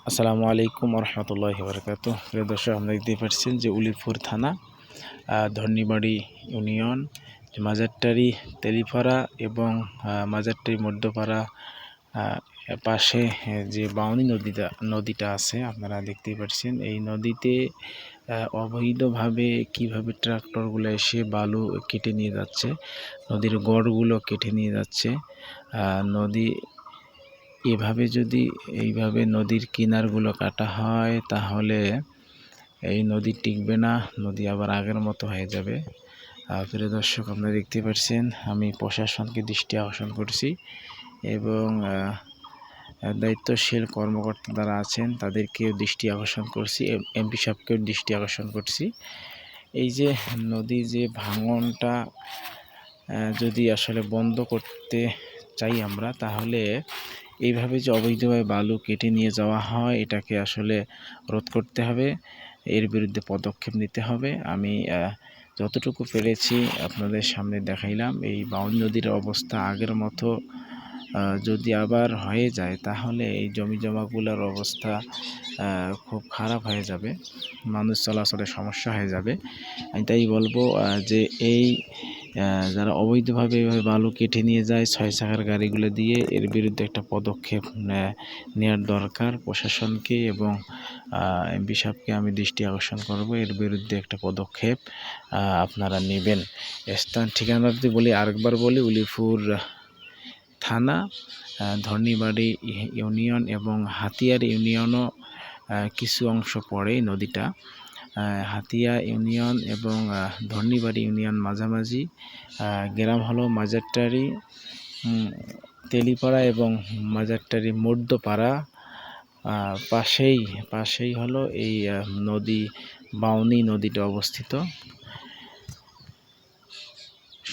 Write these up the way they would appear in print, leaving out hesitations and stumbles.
আসসালামু আলাইকুম রহমতুল্লাহি বারাকাতুহু। প্রিয় দর্শক, আপনারা দেখতে পাচ্ছেন যে উলিপুর থানা ধরনীবাড়ি ইউনিয়ন মাজারটারি তেলিপাড়া এবং মাজারটারি মধ্যপাড়া পাশে যে বাউনি নদীটা আছে আপনারা দেখতেই পাচ্ছেন। এই নদীতে অবৈধভাবে কিভাবে ট্রাক্টরগুলো এসে বালু কেটে নিয়ে যাচ্ছে, নদীর গড়গুলো কেটে নিয়ে যাচ্ছে। নদী এভাবে যদি এইভাবে নদীর কিনারগুলো কাটা হয় তাহলে এই নদী টিকবে না, নদী আবার আগের মতো হয়ে যাবে। প্রিয় দর্শক, আপনারা দেখতে পাচ্ছেন আমি প্রশাসনকে দৃষ্টি আকর্ষণ করছি এবং দায়িত্বশীল কর্মকর্তা যারা আছেন তাদেরকেও দৃষ্টি আকর্ষণ করছি, এমপি সাহেবকেও দৃষ্টি আকর্ষণ করছি। এই যে নদী যে ভাঙনটা যদি আসলে বন্ধ করতে চাই আমরা, তাহলে এইভাবে যে অবৈধভাবে বালু কেটে নিয়ে যাওয়া হয় এটাকে আসলে রোধ করতে হবে, এর বিরুদ্ধে পদক্ষেপ নিতে হবে। আমি যতটুকু পেরেছি আপনাদের সামনে দেখাইলাম। এই বাউনি নদীর অবস্থা আগের মতো যদি আবার হয়ে যায় তাহলে এই জমি জমাগুলোর অবস্থা খুব খারাপ হয়ে যাবে, মানুষ চলাচলের সমস্যা হয়ে যাবে। আমি তাই বলবো যে এই যারা অবৈধভাবে এইভাবে বালু কেটে নিয়ে যায় 6 চাকার গাড়িগুলো দিয়ে, এর বিরুদ্ধে একটা পদক্ষেপ নেওয়ার দরকার প্রশাসনকে এবং এমপি সাহেবকে আমি দৃষ্টি আকর্ষণ করব, এর বিরুদ্ধে একটা পদক্ষেপ আপনারা নেবেন। স্থান ঠিকানা যদি বলি, আরেকবার বলি, উলিপুর থানা ধরনীবাড়ি ইউনিয়ন এবং হাতিয়ার ইউনিয়নও কিছু অংশ পড়ে নদীটা। হাতিয়া ইউনিয়ন এবং ধরনীবাড়ি ইউনিয়ন মাঝামাঝি গ্রাম হলো মাজারটারি তেলিপাড়া এবং মাজারটারি মধ্যপাড়া। পাশেই হলো এই নদী, বাউনি নদীটা অবস্থিত।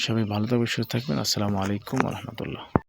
সবাই ভালো থাকবেন, সুস্থ থাকবেন। আসসালামু আলাইকুম রহমতুল্লাহ।